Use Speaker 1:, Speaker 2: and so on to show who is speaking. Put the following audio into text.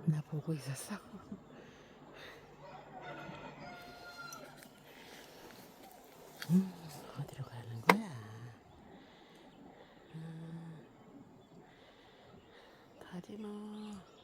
Speaker 1: 나 보고 있었어. 어디로 가는 거야? 가지 마.